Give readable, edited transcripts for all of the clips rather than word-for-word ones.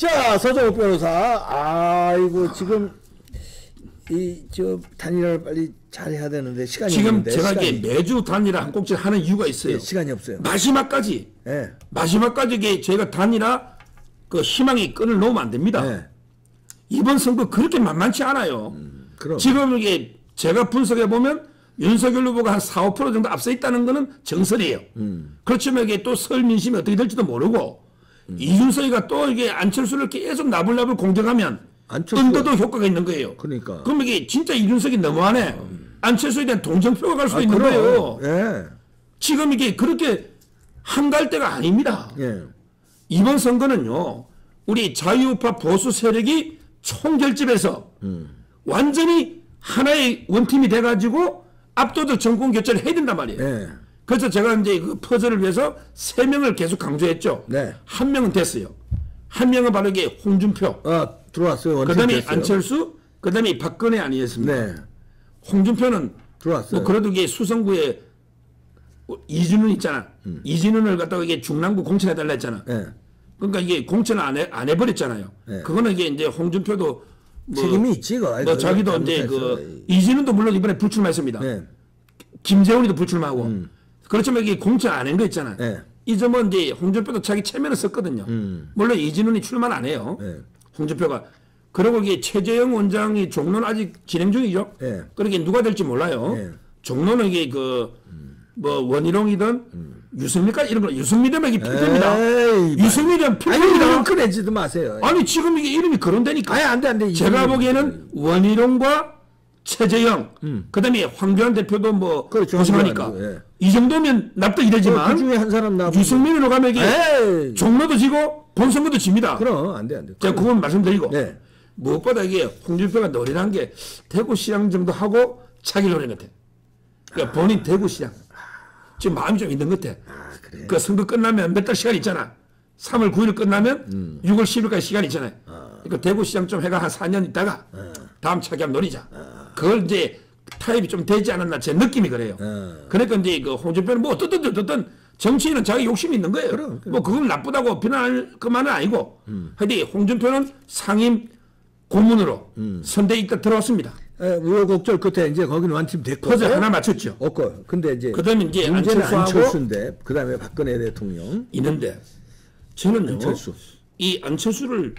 자, 서정욱 변호사. 아이고, 지금 단일화를 빨리 잘해야 되는데 시간이 지금 없는데, 제가 이게 매주 단일화 한 꼭지 하는 이유가 있어요. 예, 시간이 없어요. 마지막까지 예. 마지막까지 이게 저희가 단일화 그 희망의 끈을 놓으면 안 됩니다. 예. 이번 선거 그렇게 만만치 않아요. 그럼. 지금 이게 제가 분석해 보면 윤석열 후보가 한 4, 5% 정도 앞서 있다는 거는 정설이에요. 그렇지만 이게 또 설 민심이 어떻게 될지도 모르고 이준석이가 또 이게 안철수를 계속 나불나불 공격하면 언더도 효과가 있는 거예요. 그러니까. 그럼 이게 진짜 이준석이 너무하네. 안철수에 대한 동정표가 갈 수 있는 거예요. 예. 지금 이게 그렇게 한갈 때가 아닙니다. 예. 이번 선거는요, 우리 자유우파 보수 세력이 총결집해서 완전히 하나의 원팀이 돼가지고 압도적 정권 교체를 해야 된단 말이에요. 예. 그래서 제가 이제 그 퍼즐을 위해서 3명을 계속 강조했죠. 네. 한 명은 됐어요. 한 명은 바로 이게 홍준표. 들어왔어요. 그 다음에 됐어요. 안철수, 그 다음에 박근혜 아니겠습니까? 네. 홍준표는 들어왔어요. 뭐 그래도 이게 수성구에 이진훈 있잖아. 이진훈을 갖다가 이게 중랑구 공천해달라 했잖아. 예. 그러니까 이게 공천을 안 해버렸잖아요. 네. 그거는 이제 홍준표도 뭐, 책임이 있지, 그거. 뭐 자기도 이제 그 이진훈도 물론 이번에 불출마했습니다. 네. 김재훈이도 불출마하고. 그렇지만 이게 공천 안 한 거 있잖아요. 네. 이 점은 이제 홍준표도 자기 체면을 썼거든요. 물론 이진훈이 출마는 안 해요. 네. 홍준표가. 그리고 이게 최재형 원장이 종로는 아직 진행 중이죠. 네. 그러게 누가 될지 몰라요. 네. 종로는 이게 뭐 원희룡이든 유승민까지 이런 거 유승민 되면 이게 필패입니다. 유승민 되면 필패입니다. 아니, 그러지도 마세요. 아니 지금 이게 이름이 거론되니까. 아니, 안 돼, 안 돼. 제가 보기에는 원희룡과 최재형, 그다음에 황교안 대표도 뭐 그렇죠, 고생하니까 황교안, 예. 이 정도면 납득이 되지만 그 중에 한 사람 나 유승민으로 가면 이게 에이. 종로도 지고 본선거도 집니다. 그럼 안 돼, 안 돼. 제가 그건 말씀드리고 네. 무엇보다 이게 홍준표가 노련한 게 대구시장 정도 하고 차기 노련 같아. 그러니까 본인 대구시장 지금 마음이 좀 있는 것 같아. 그래. 그 선거 끝나면 몇 달 시간 있잖아. 3월 9일 끝나면 6월 10일까지 시간 있잖아요. 그러니까 대구시장 좀 해가 한 4년 있다가 다음 차기 한번 노리자. 그걸 이제 타입이 좀 되지 않았나 제 느낌이 그래요. 그러니까 이제 그 홍준표는 뭐 어떤 정치인은 자기 욕심이 있는 거예요. 그럼. 뭐 그건 나쁘다고 비난할 것만은 아니고. 하여튼 홍준표는 상임 고문으로 선대에 일단 들어왔습니다. 우여곡절 끝에 이제 거기는 완팀 됐고. 퍼즐 하나 맞췄죠. 없고. 근데 이제 그다음에 이제 문제는 안철수하고 안철수인데 그다음에 박근혜 대통령. 있는데 저는요. 안철수. 이 안철수를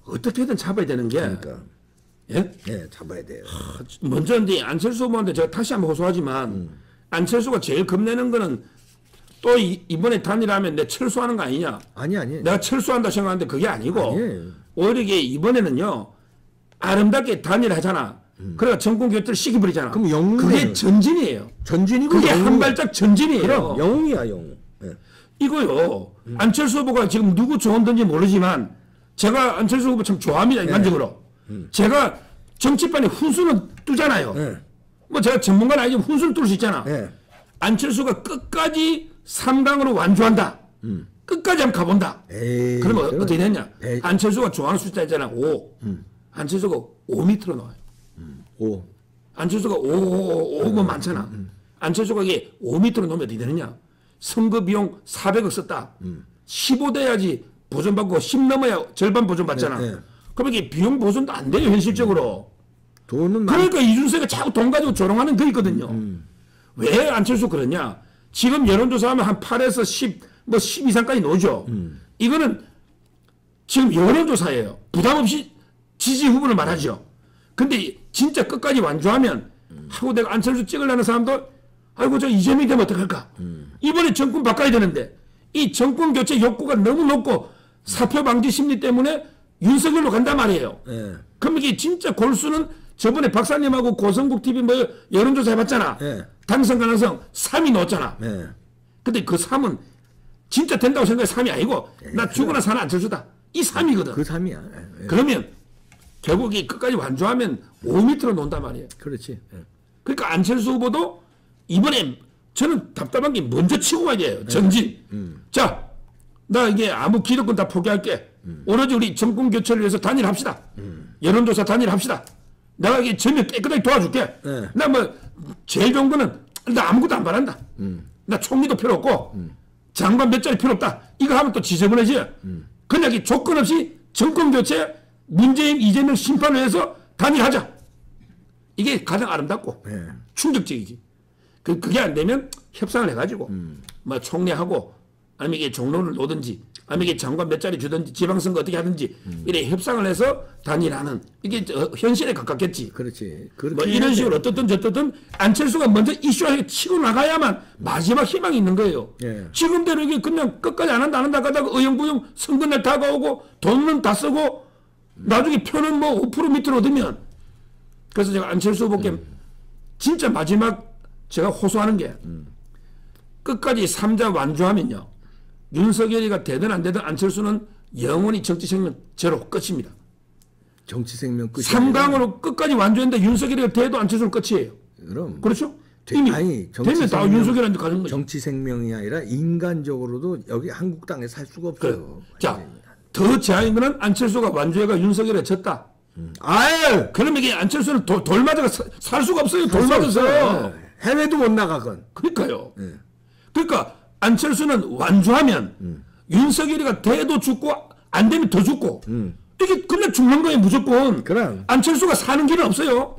어떻게든 잡아야 되는 게 그러니까. 예? 예, 잡아야 돼요. 먼저 이제 안철수 후보한테 제가 다시 한번 호소하지만 안철수가 제일 겁내는 거는 또 이번에 단일하면 내 철수하는 거 아니냐. 아니. 내가 철수한다 생각하는데 그게 아니고 아니에요. 오히려 이게 이번에는요 아름답게 단일하잖아. 그래가 정권 교체를 시켜버리잖아. 그럼 영웅이네. 그게 전진이에요. 전진이고 그게 한 영웅이야. 발짝 전진이에요. 그럼 영웅이야, 영웅. 예. 이거요. 안철수 후보가 지금 누구 좋은든지 모르지만 제가 안철수 후보 참 좋아합니다. 인간적으로. 제가 정치판에 훈수는 뜨잖아요. 예. 뭐 제가 전문가는 아니지만 훈수는 뜰 수 있잖아. 예. 안철수가 끝까지 3강으로 완주한다. 끝까지 한번 가본다. 에이, 그러면 그럼 어떻게 되냐. 에이. 안철수가 좋아하는 숫자 있잖아. 5. 안철수가 5 밑으로 나와요. 5. 안철수가 5뭐 많잖아. 안철수가 이게 5 밑으로 놓으면 어떻게 되느냐. 선거 비용 400억 썼다. 15 돼야지 보존받고 10 넘어야 절반 보존받잖아. 네, 네. 그럼 이게 비용 보존도 안 돼요, 현실적으로. 돈은 그러니까 이준석이가 자꾸 돈 가지고 조롱하는 거 있거든요. 왜 안철수 그러냐. 지금 여론조사하면 한 8에서 10, 뭐 10 이상까지 나오죠. 이거는 지금 여론조사예요. 부담 없이 지지 후보를 말하죠. 근데 진짜 끝까지 완주하면 하고 내가 안철수 찍으려는 사람도 아이고 저 이재명이 되면 어떡할까. 이번에 정권 바꿔야 되는데 이 정권 교체 욕구가 너무 높고 사표 방지 심리 때문에 윤석열로 간단 말이에요. 예. 그럼 이게 진짜 골수는 저번에 박사님하고 고성국 TV 뭐 여론조사 해봤잖아. 예. 당선 가능성 3이 넣었잖아. 예. 근데 그 3은 진짜 된다고 생각해 3이 아니고 나 죽으나 사나 안철수다. 이 3이거든. 그 3이야. 예. 그러면 결국 이 끝까지 완주하면 5 밑으로 논단 말이에요. 그렇지. 예. 그러니까 안철수 후보도 이번에 저는 답답한 게 먼저 치고 가야 돼요. 전진. 자, 나 이게 아무 기득권 다 포기할게. 오로지 우리 정권 교체를 위해서 단일합시다. 여론조사 단일합시다. 내가 이게 전면 깨끗하게 도와줄게. 네. 나 뭐 제일 좋은 거는 나 아무것도 안 바란다. 나 총리도 필요 없고 장관 몇 자리 필요 없다. 이거 하면 또 지저분해져요. 그냥 이 조건 없이 정권 교체, 문재인, 이재명 심판을 해서 단일하자. 이게 가장 아름답고 예. 충격적이지. 그게 안 되면 협상을 해가지고 뭐 총리하고 아니면 이게 종로를 놓든지 아니면 이게 장관 몇 자리 주든지 지방선거 어떻게 하든지 이래 협상을 해서 단일하는 이게 현실에 가깝겠지. 그렇지. 뭐 이런 식으로 어떻든 저떻든 안철수가 먼저 이슈하게 치고 나가야만 마지막 희망이 있는 거예요. 예. 지금대로 이게 그냥 끝까지 안 한다 하다가 어영부영 선거날 다가오고 돈은 다 쓰고 나중에 표는 뭐 5% 밑으로 얻으면 그래서 제가 안철수 후보께 진짜 마지막 제가 호소하는 게 끝까지 3자 완주하면요. 윤석열이가 되든 안 되든 안철수는 영원히 정치 생명 제로 끝입니다. 정치 생명 끝이 3강으로 끝까지 완주했는데 윤석열이가 돼도 안철수는 끝이에요. 그럼 그렇죠? 이미 아니, 되면 다 윤석열한테 가는 거죠. 정치 생명이 아니라 인간적으로도 여기 한국 땅에 살 수가 없어요. 자, 더 재앙인 거는 안철수가 완주해가 윤석열에 졌다. 아유, 그러면 이게 안철수는 돌 맞아가 살 수가 없어요. 돌 맞아서. 해외도 못 나가건. 그러니까요. 그러니까 안철수는 완주하면 윤석열이가 돼도 죽고 안 되면 더 죽고 이게 그냥 죽는 거예요 무조건. 그럼. 안철수가 사는 길은 없어요.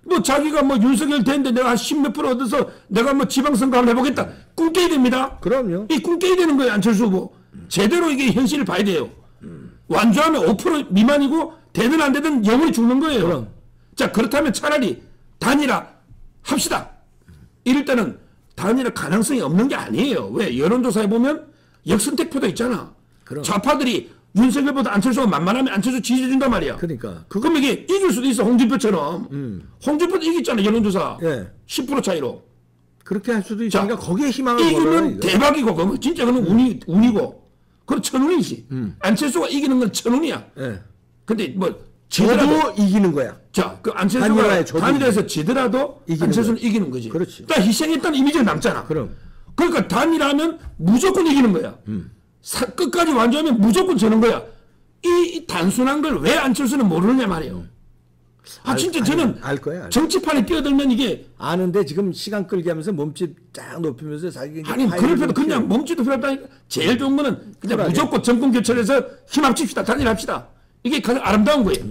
뭐 자기가 뭐 윤석열 되는데 내가 한 10몇 프로 얻어서 내가 뭐 지방선거 한번 해보겠다. 꿈깨야 됩니다. 그럼요. 이 꿈깨야 되는 거예요 안철수 후보. 제대로 이게 현실을 봐야 돼요. 완주하면 5% 미만이고 되든 안 되든 영원히 죽는 거예요. 그럼. 자 그렇다면 차라리 단일화 합시다. 이럴 때는 단일화 가능성이 없는 게 아니에요. 왜? 여론조사에 보면 역선택표도 있잖아. 그럼. 좌파들이 윤석열보다 안철수가 만만하면 안철수 지지해준단 말이야. 그러니까. 그럼 이게 이길 수도 있어. 홍준표처럼. 홍준표도 이겼잖아 여론조사. 예. 10% 차이로. 그렇게 할 수도 자, 있으니까 거기에 희망을 걸어요. 이기면 이거. 대박이고 그러면 진짜 그건 운이고. 그건 천운이지. 안철수가 이기는 건 천운이야. 예. 근데 뭐 지더라도 저도 이기는 거야. 자, 그 단일화에 안철수가 저도 단일화에서 지더라도 이기는 안철수는 이기는 거지. 그렇지. 딱 희생했다는 이미지가 남잖아. 그럼. 그러니까 단일화하면 무조건 이기는 거야. 끝까지 완주하면 무조건 저는 거야. 이 단순한 걸 왜 안철수는 모르느냐 말이에요. 진짜 저는 알 거야. 정치판에 뛰어들면 이게 아는데 지금 시간 끌게 하면서 몸집 쫙 높이면서 자기 아니 그럴때도 그냥 몸짓도 필요 없다니까. 제일 좋은 거는 그냥 쿨하게. 무조건 정권 교체해서 힘 합칩시다. 단일합시다. 이게 가장 아름다운 거예요.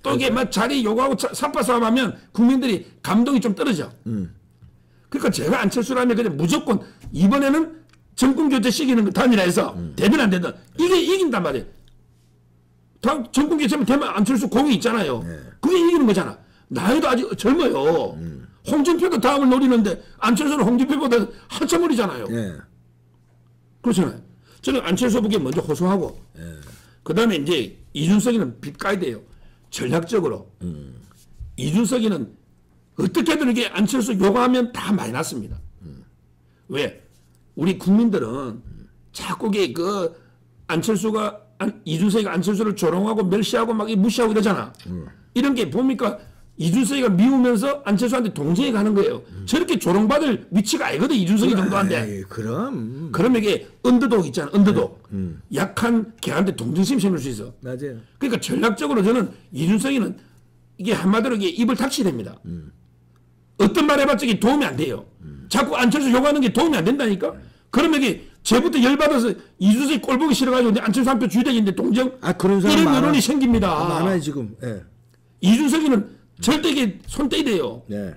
또 이게 막 자리 요구하고 삽바 싸움하면 국민들이 감동이 좀 떨어져. 그러니까 제가 안철수라면 그냥 무조건 이번에는 정권 교체 시키는 거 단일화해서 되든 안 되든 이게 이긴단 말이에요. 다음 정권 교체면 되면 안철수 공이 있잖아요. 그게 이기는 거잖아. 나이도 아직 젊어요. 홍준표도 다음을 노리는데 안철수는 홍준표보다 한참 어리잖아요. 예. 그렇잖아요. 저는 안철수 후보께 먼저 호소하고 그 다음에 이제 이준석이는 빚 까야 돼요. 전략적으로. 이준석이는 어떻게든 이게 안철수 요구하면 다 많이 났습니다. 왜? 우리 국민들은 자꾸 그 안철수가 이준석이가 안철수를 조롱하고 멸시하고 막 무시하고 이러잖아. 이런 게 뭡니까? 이준석이가 미우면서 안철수한테 동정이 가는 거예요. 저렇게 조롱받을 위치가 아니거든 이준석이 정도한데. 에이, 그럼. 그러면 이게 언더독 있잖아. 언더독. 약한 걔한테 동정심 생길 수 있어. 맞아요. 그러니까 전략적으로 저는 이준석이는 이게 한마디로 이게 입을 닥치야 됩니다. 어떤 말 해봤자 이게 도움이 안 돼요. 자꾸 안철수 요구하는 게 도움이 안 된다니까. 그러면 이게 쟤부터 열받아서 이준석이 꼴보기 싫어가지고 안철수 한 표 주야 되겠는데 동정. 그런 사람 이런 많아. 여론이 생깁니다. 많아요 지금. 예. 이준석이는 절대 이게 손 떼야 돼요. 네.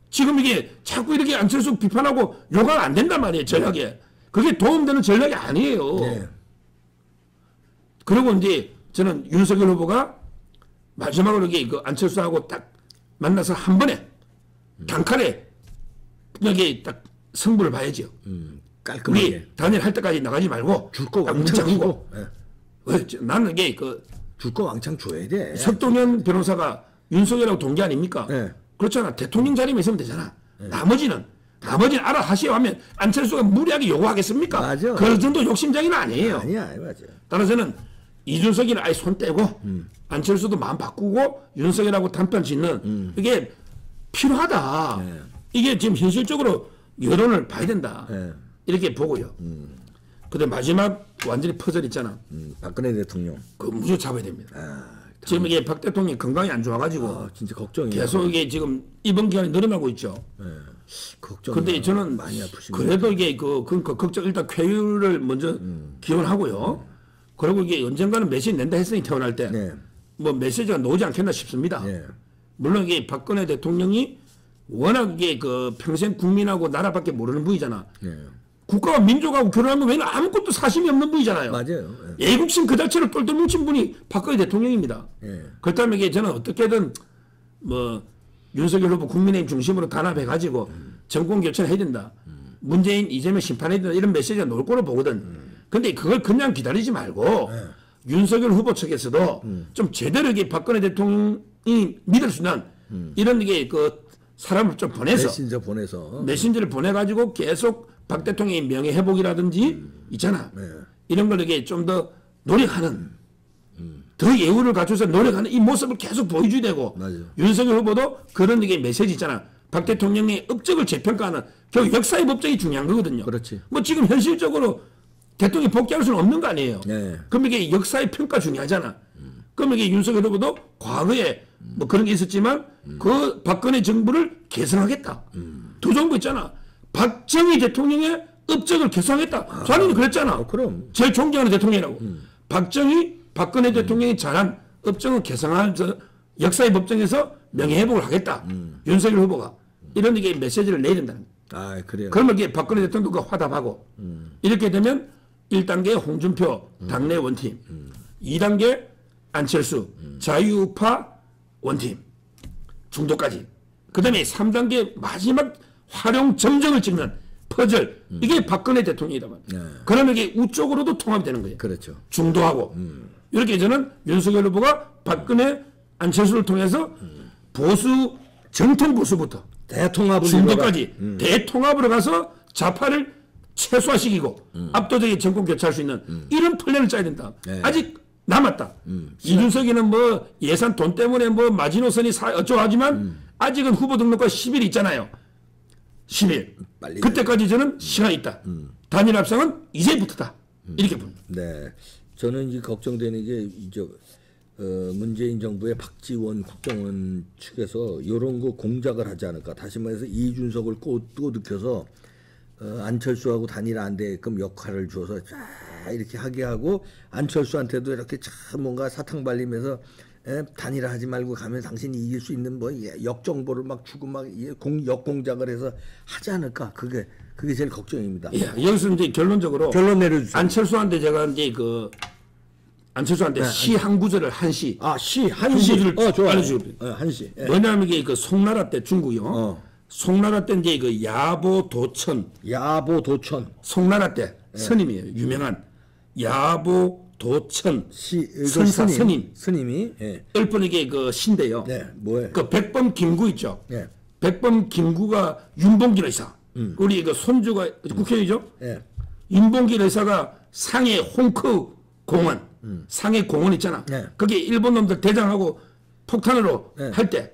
지금 이게 자꾸 이렇게 안철수 비판하고 요구가 안 된단 말이에요. 전략에. 그게 도움되는 전략이 아니에요. 네. 그리고 이제 저는 윤석열 후보가 마지막으로 이게 그 안철수하고 딱 만나서 한 번에 단칼에 여기 딱 승부를 봐야죠. 깔끔하게. 우리 단일할 때까지 나가지 말고 줄 거 딱 왕창 문자 주고. 주고. 나는 이게 그 줄 거 왕창 줘야 돼. 석동현 변호사가 윤석열하고 동기 아닙니까? 네. 그렇잖아. 대통령 자리만 있으면 되잖아. 나머지는 알아 하시오 하면 안철수가 무리하게 요구하겠습니까? 맞아. 그 정도 욕심장이는 아니에요. 아니야, 맞아. 따라서 저는 이준석이는 아예 손 떼고 안철수도 마음 바꾸고 윤석열하고 단편 짓는 이게 필요하다. 네. 이게 지금 현실적으로 여론을 봐야 된다. 네. 이렇게 보고요. 근데 마지막 완전히 퍼즐 있잖아. 박근혜 대통령. 그 무조건 잡아야 됩니다. 지금 이게 박 대통령이 건강이 안 좋아가지고 진짜 걱정이에요. 계속 이게 지금 입원 기간이 늘어나고 있죠. 걱정. 근데 저는 많이 아프신 그래도 이게 그 걱정 일단 쾌유를 먼저 기원하고요. 그리고 이게 언젠가는 메시지 낸다 했으니 태어날 때. 네. 뭐 메시지가 나오지 않겠나 싶습니다. 네. 물론 이게 박근혜 대통령이 워낙 이게 그 평생 국민하고 나라밖에 모르는 분이잖아. 네. 국가와 민족하고 결혼하면 왜는 아무것도 사심이 없는 분이잖아요. 맞아요. 애국심 그 자체를 똘똘 뭉친 분이 박근혜 대통령입니다. 네. 그렇다면 이게 저는 어떻게든 뭐 윤석열 후보 국민의힘 중심으로 단합해가지고 정권 교체를 해야 된다. 문재인 이재명 심판해야 된다. 이런 메시지가 나올 거로 보거든. 근데 그걸 그냥 기다리지 말고 윤석열 후보 측에서도 좀 제대로 이게 박근혜 대통령이 믿을 수 있는 이런 이게 그 사람을 좀 보내서 메신저를 보내가지고 계속 박 대통령의 명예 회복이라든지 있잖아. 이런 걸 이게 좀 더 노력하는 더 예우를 갖춰서 노력하는 이 모습을 계속 보여줘야 되고 맞아요. 윤석열 후보도 그런 이게 메시지 있잖아. 박 대통령의 업적을 재평가하는 결국 역사의 법정이 중요한 거거든요. 그렇지. 뭐 지금 현실적으로 대통령이 복귀할 수는 없는 거 아니에요. 네. 그럼 이게 역사의 평가 중요하잖아. 그럼 이게 윤석열 후보도 과거에 뭐 그런 게 있었지만 그 박근혜 정부를 개선하겠다. 두 정부 있잖아. 박정희 대통령의 업적을 개선하겠다. 자기는 그랬잖아. 그럼. 제일 존경하는 대통령이라고. 박근혜 대통령이 잘한 업적을 개선하면서 역사의 법정에서 명예회복을 하겠다. 윤석열 후보가. 이런 이게 메시지를 내야 된다는 거예요. 아, 그래요. 그러면 이게 박근혜 대통령도 화답하고 이렇게 되면 1단계 홍준표 당내 원팀 2단계 안철수 자유우파 원팀 중도까지 그 다음에 3단계 마지막 활용 점정을 찍는 퍼즐 이게 박근혜 대통령이다 말이에요. 그러면 이게 우쪽으로도 통합이 되는 거예요. 그렇죠. 중도하고 이렇게 저는 윤석열 후보가 박근혜 안철수를 통해서 보수 정통 보수부터 대통합을 중도까지 대통합으로 가서 좌파를 최소화시키고 압도적인 정권 교체할 수 있는 이런 플랜을 짜야 된다. 네. 아직 남았다. 이준석이는 뭐 예산 돈 때문에 뭐 마지노선이 어쩌고 하지만 아직은 후보 등록과 10일 있잖아요. 10일. 빨리 그때까지 저는 시간이 있다. 단일 합성은 이제부터다. 이렇게 봅니다. 네. 저는 이 걱정되는 게 이제 문재인 정부의 박지원 국정원 측에서 이런 거 공작을 하지 않을까. 다시 말해서 이준석을 또 느껴서 안철수하고 단일 안 되게끔 역할을 줘서 쫙 이렇게 하게 하고 안철수한테도 이렇게 참 뭔가 사탕 발리면서 단일화하지 말고 가면 당신이 이길 수 있는 뭐 역정보를 막 주고 막 역공작을 해서 하지 않을까. 그게 제일 걱정입니다. 예, 여기서 이제 결론적으로 결론 내려주세요. 안철수한테 제가 이제 그 안철수한테 시 한 구절을 한시. 시 한시. 좋아요. 알려주고. 한시. 예. 뭐냐면 이게 그 송나라 때 중국이요. 송나라 때 이제 그 야보도천. 송나라 때 스님이에요. 유명한 야보도천 선사 스님이 열 이게 그 신대요. 네, 뭐예요? 그 백범 김구 있죠. 네. 백범 김구가 윤봉길 의사. 우리 그 손주가 국회의죠. 네. 윤봉길 의사가 상해 홍크 공원, 상해 공원 있잖아. 네. 거기 일본 놈들 대장하고 폭탄으로 할 때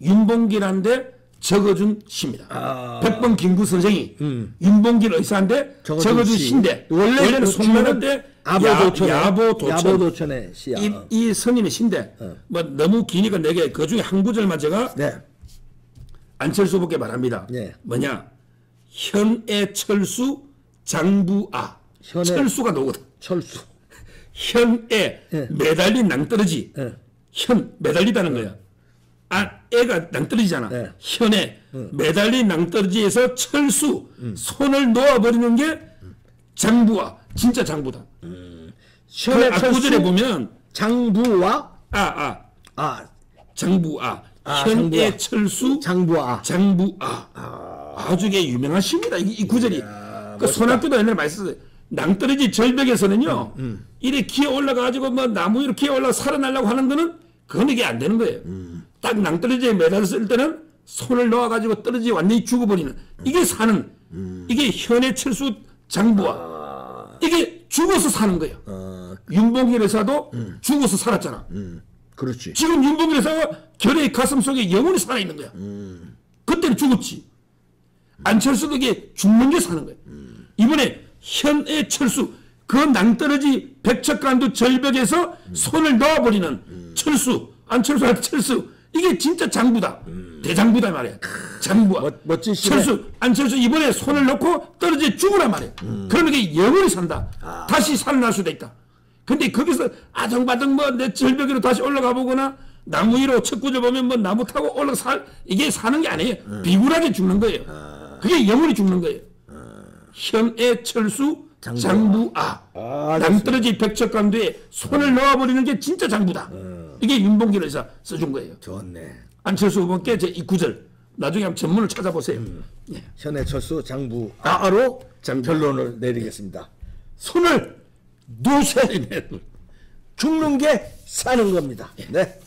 윤봉길한테 적어준 시입니다. 백범 김구 선생이 윤봉길 의사한테 적어준 시인데 원래는 송나라 때 야보도천의 시야. 이 스님의 시인데 뭐 너무 기니까 내게 그 중에 한 구절만 제가 안철수 후보께 말합니다. 뭐냐? 현애 철수 장부아. 철수가 나오거든. 철수. 현애 매달린 낭떠러지. 현 매달리다는 거야. 애가 낭떠러지잖아. 현애 매달린 낭떠러지에서 철수 손을 놓아버리는 게 장부아. 진짜 장부다. 현애 철수 앞구절에 보면 장부아 장부아. 현애 철수 장부아. 아주 게 유명한 시입니다. 이 구절이. 그 손학규도 옛날에 많이 썼어요. 낭떠러지 절벽에서는요. 이래 기어 올라가가지고 뭐 나무 위로 기어 올라가 살아나려고 하는 거는 그건 이게 안 되는 거예요. 딱 낭떠러지에 매달렸을 때는 손을 놓아가지고 떨어지 완전히 죽어버리는 이게 사는 이게 현애 철수 장부아. 이게 죽어서 사는 거예요. 윤봉길 의사도 죽어서 살았잖아. 그렇지. 지금 윤봉길 의사가 결의 가슴 속에 영원히 살아있는 거야. 그때는 죽었지. 안철수도 이게 죽는 게 사는 거예요. 이번에 현애 철수 그 낭떠러지 백척간도 절벽에서 손을 놓아버리는 철수 안철수한테 철수 이게 진짜 장부다. 대장부다 말이야. 장부야. 멋진 시네. 안철수 이번에 손을 놓고 떨어져 죽으란 말이야. 그러면 이게 영원히 산다. 다시 살아날 수도 있다. 근데 거기서 아등바등 뭐 내 절벽 위로 다시 올라가 보거나 나무 위로 척구절 보면 뭐 나무 타고 이게 사는 게 아니에요. 비굴하게 죽는 거예요. 그게 영원히 죽는 거예요. 현애 철수 장부아. 낭떠러지 백척간두에 손을 넣어버리는 게 진짜 장부다. 이게 윤봉길 의사 써준 거예요. 좋네. 안철수 후보께 제 이 구절 나중에 한번 전문을 찾아보세요. 예. 현애 철수 장부아로 결론을 내리겠습니다. 손을 놓으세요. 죽는 게 사는 겁니다. 네.